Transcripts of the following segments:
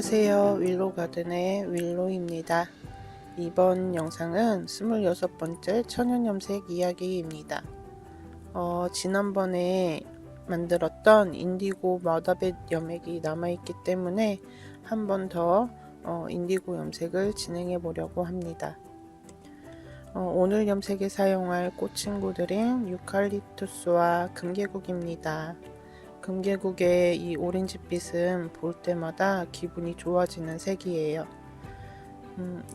안녕하세요. 윌로가든의 윌로입니다. 이번 영상은 26번째 천연염색 이야기입니다. 지난번에 만들었던 인디고 마다벳 염액이 남아있기 때문에 한 번 더 인디고 염색을 진행해 보려고 합니다. 오늘 염색에 사용할 꽃친구들인 유칼립투스와 금계국입니다. 금계국의 이 오렌지빛은 볼 때마다 기분이 좋아지는 색이에요.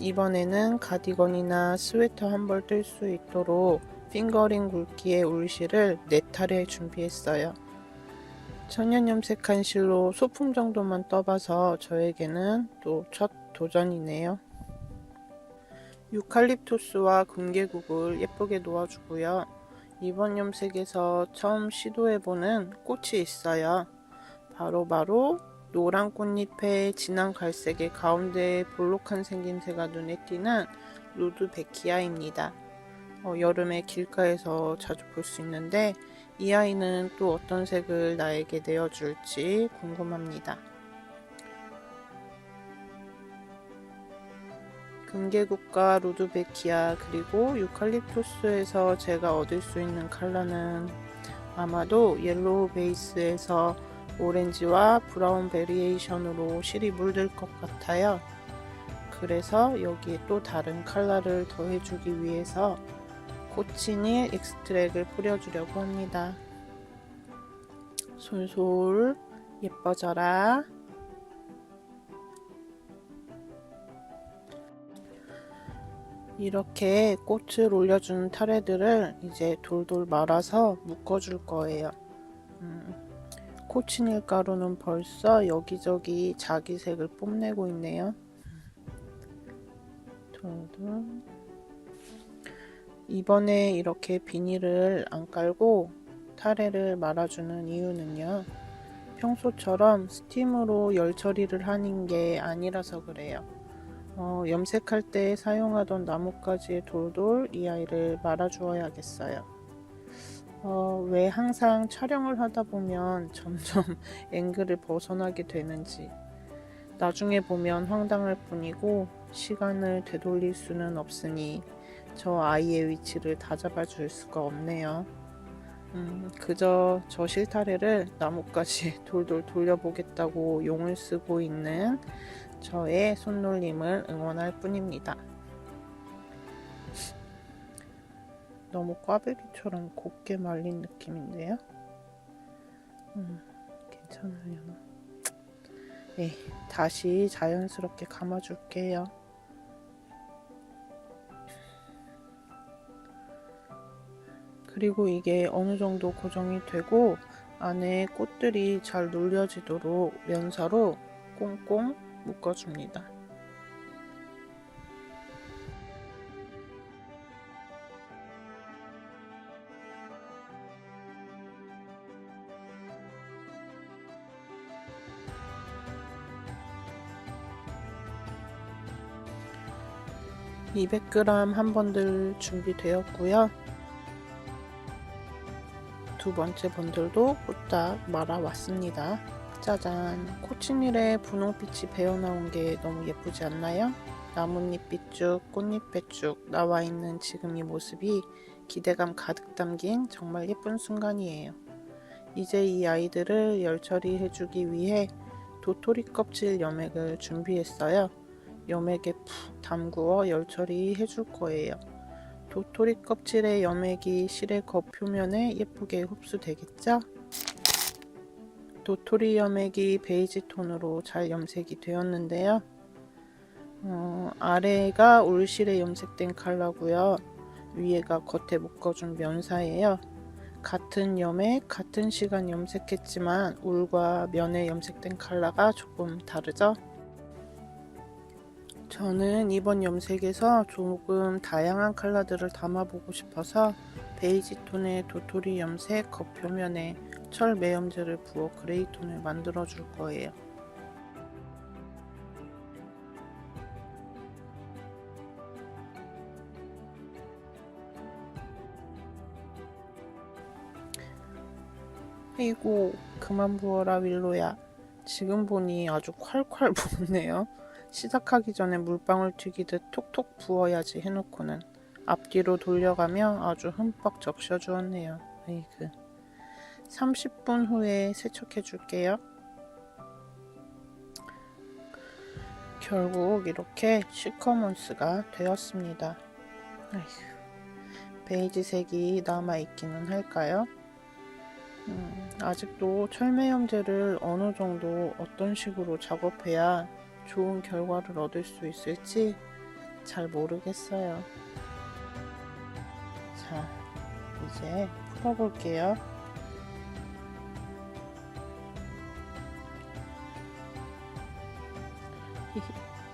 이번에는 가디건이나 스웨터 한 벌 뜰 수 있도록 핑거링 굵기의 울실을 4탈에 준비했어요. 천연 염색한 실로 소품 정도만 떠봐서 저에게는 또 첫 도전이네요. 유칼립투스와 금계국을 예쁘게 놓아주고요. 이번 염색에서 처음 시도해보는 꽃이 있어요. 바로 노란 꽃잎에 진한 갈색의 가운데에 볼록한 생김새가 눈에 띄는 루드베키아입니다. 여름에 길가에서 자주 볼 수 있는데 이 아이는 또 어떤 색을 나에게 내어줄지 궁금합니다. 금계국과 루드베키아 그리고 유칼립투스에서 제가 얻을 수 있는 컬러는 아마도 옐로우 베이스에서 오렌지와 브라운 베리에이션으로 실이 물들 것 같아요. 그래서 여기에 또 다른 컬러를 더해주기 위해서 코치닐 익스트랙을 뿌려주려고 합니다. 솔솔 예뻐져라. 이렇게 꽃을 올려준 타레들을 이제 돌돌 말아서 묶어줄 거예요. 코치닐 가루는 벌써 여기저기 자기 색을 뽐내고 있네요. 돌돌. 이번에 이렇게 비닐을 안 깔고 타레를 말아주는 이유는요. 평소처럼 스팀으로 열 처리를 하는 게 아니라서 그래요. 염색할 때 사용하던 나뭇가지의 돌돌 이 아이를 말아주어야겠어요. 왜 항상 촬영을 하다 보면 점점 앵글을 벗어나게 되는지 나중에 보면 황당할 뿐이고 시간을 되돌릴 수는 없으니 저 아이의 위치를 다 잡아줄 수가 없네요. 그저 저 실타래를 나뭇가지에 돌돌 돌려보겠다고 용을 쓰고 있는 저의 손놀림을 응원할 뿐입니다. 너무 꽈배기처럼 곱게 말린 느낌인데요. 괜찮으려나? 네, 다시 자연스럽게 감아줄게요. 그리고 이게 어느 정도 고정이 되고 안에 꽃들이 잘 눌려지도록 면사로 꽁꽁 묶어줍니다. (200g) 한 번들 준비되었고요. 두 번째 번들도 후딱 말아 왔습니다. 짜잔! 코치닐에 분홍빛이 배어나온 게 너무 예쁘지 않나요? 나뭇잎이 쭉 꽃잎에 쭉 나와 있는 지금 이 모습이 기대감 가득 담긴 정말 예쁜 순간이에요. 이제 이 아이들을 열 처리해 주기 위해 도토리 껍질 염액을 준비했어요. 염액에 푹 담그어 열 처리해 줄 거예요. 도토리 껍질의 염액이 실의 겉표면에 예쁘게 흡수되겠죠? 도토리 염액이 베이지 톤으로 잘 염색이 되었는데요. 아래가 울실에 염색된 컬러고요. 위에가 겉에 묶어준 면사예요. 같은 염액, 같은 시간 염색했지만 울과 면에 염색된 컬러가 조금 다르죠? 저는 이번 염색에서 조금 다양한 컬러들을 담아보고 싶어서 베이지 톤의 도토리 염색 겉표면에 철 매염제를 부어 그레이 톤을 만들어 줄 거예요. 아이고 그만 부어라 윌로야. 지금 보니 아주 콸콸 부었네요. 시작하기 전에 물방울 튀기듯 톡톡 부어야지 해놓고는 앞뒤로 돌려가며 아주 흠뻑 적셔주었네요. 에이그. 30분 후에 세척해 줄게요. 결국 이렇게 시커먼스가 되었습니다. 베이지색이 남아있기는 할까요? 아직도 철매염제를 어느 정도 어떤 식으로 작업해야 좋은 결과를 얻을 수 있을지 잘 모르겠어요. 자, 이제 풀어볼게요.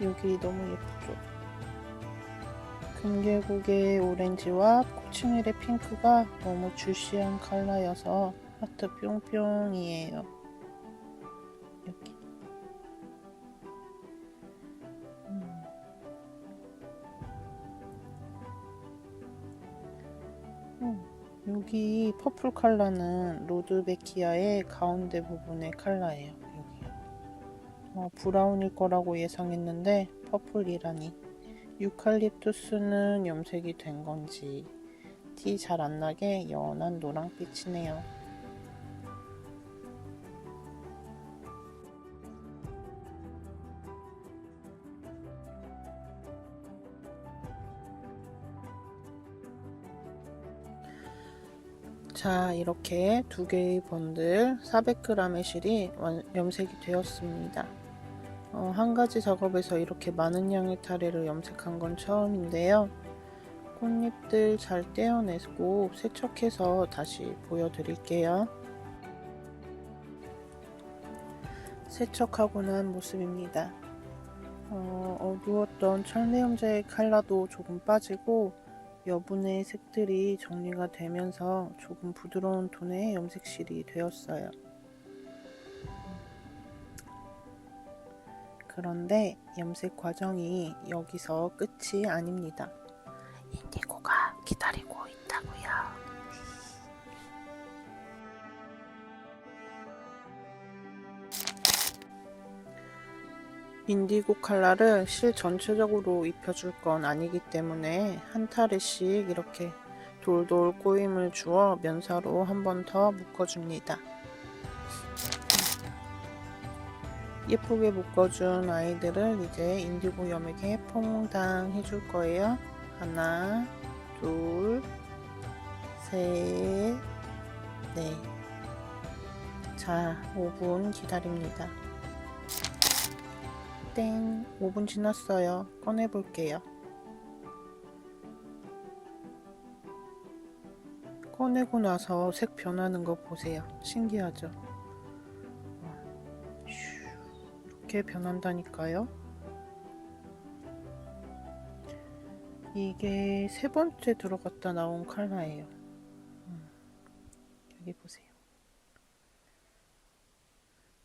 여기 너무 예쁘죠? 금계국의 오렌지와 코치밀의 핑크가 너무 주시한 컬러여서 하트 뿅뿅이에요. 여기. 여기 퍼플 컬러는 로드베키아의 가운데 부분의 컬러예요. 여기요. 브라운일 거라고 예상했는데 퍼플이라니. 유칼립투스는 염색이 된 건지 티 잘 안 나게 연한 노랑빛이네요. 자, 이렇게 두 개의 번들 400g의 실이 염색이 되었습니다. 한 가지 작업에서 이렇게 많은 양의 타레를 염색한 건 처음인데요. 꽃잎들 잘 떼어내고 세척해서 다시 보여드릴게요. 세척하고 난 모습입니다. 어두웠던 철매염제의 컬러도 조금 빠지고 여분의 색들이 정리가 되면서 조금 부드러운 톤의 염색실이 되었어요. 그런데 염색 과정이 여기서 끝이 아닙니다. 인디고가 기다리고 있다고요. 인디고 컬러를 실 전체적으로 입혀줄 건 아니기 때문에 한 타레씩 이렇게 돌돌 꼬임을 주어 면사로 한 번 더 묶어줍니다. 예쁘게 묶어준 아이들을 이제 인디고 염액에 퐁당 해줄 거예요. 하나, 둘, 셋, 넷. 자, 5분 기다립니다. 땡, 5분 지났어요. 꺼내볼게요. 꺼내고 나서 색 변하는 거 보세요. 신기하죠? 이렇게 변한다니까요. 이게 세 번째 들어갔다 나온 컬러예요. 여기 보세요.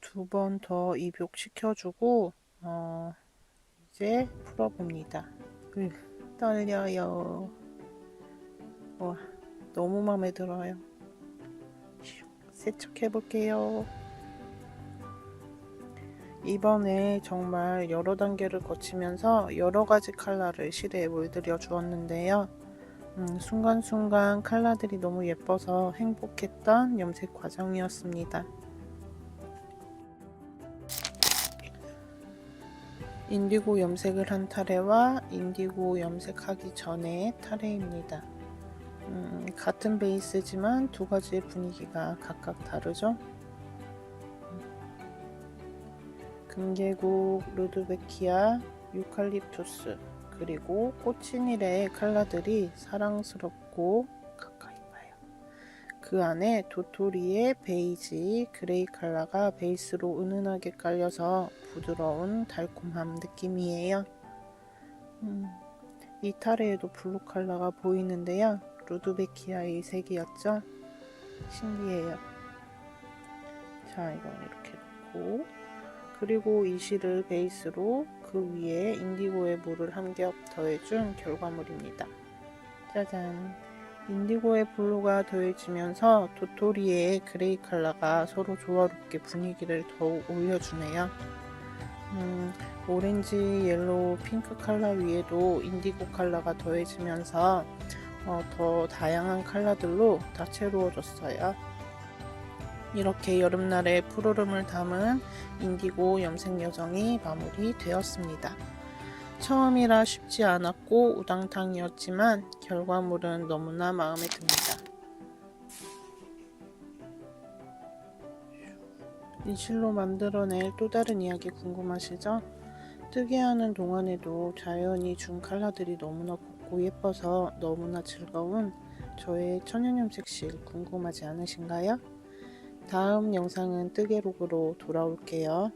두 번 더 입욕시켜주고 이제 풀어봅니다. 떨려요. 와, 너무 마음에 들어요. 세척해볼게요. 이번에 정말 여러 단계를 거치면서 여러 가지 컬러를 실에 물들여 주었는데요. 순간순간 컬러들이 너무 예뻐서 행복했던 염색 과정이었습니다. 인디고 염색을 한 타레와 인디고 염색하기 전의 타레입니다. 같은 베이스지만 두 가지의 분위기가 각각 다르죠? 금계국, 루드베키아, 유칼립투스, 그리고 꽃치닐의 컬러들이 사랑스럽고 가까이 봐요. 그 안에 도토리의 베이지, 그레이 컬러가 베이스로 은은하게 깔려서 부드러운 달콤한 느낌이에요. 이 타레에도 블루 컬러가 보이는데요. 루드베키아의 색이었죠? 신기해요. 자, 이건 이렇게 놓고 그리고 이 실을 베이스로 그 위에 인디고의 물을 한 겹 더해준 결과물입니다. 짜잔! 인디고의 블루가 더해지면서 도토리의 그레이 컬러가 서로 조화롭게 분위기를 더욱 올려주네요. 오렌지, 옐로우, 핑크 컬러 위에도 인디고 컬러가 더해지면서 더 다양한 컬러들로 다채로워졌어요. 이렇게 여름날의 푸르름을 담은 인디고 염색 여정이 마무리되었습니다. 처음이라 쉽지 않았고 우당탕이었지만 결과물은 너무나 마음에 듭니다. 이 실로 만들어낼 또 다른 이야기 궁금하시죠? 뜨게 하는 동안에도 자연이 준 컬러들이 너무나 곱고 예뻐서 너무나 즐거운 저의 천연염색실 궁금하지 않으신가요? 다음 영상은 뜨개록으로 돌아올게요.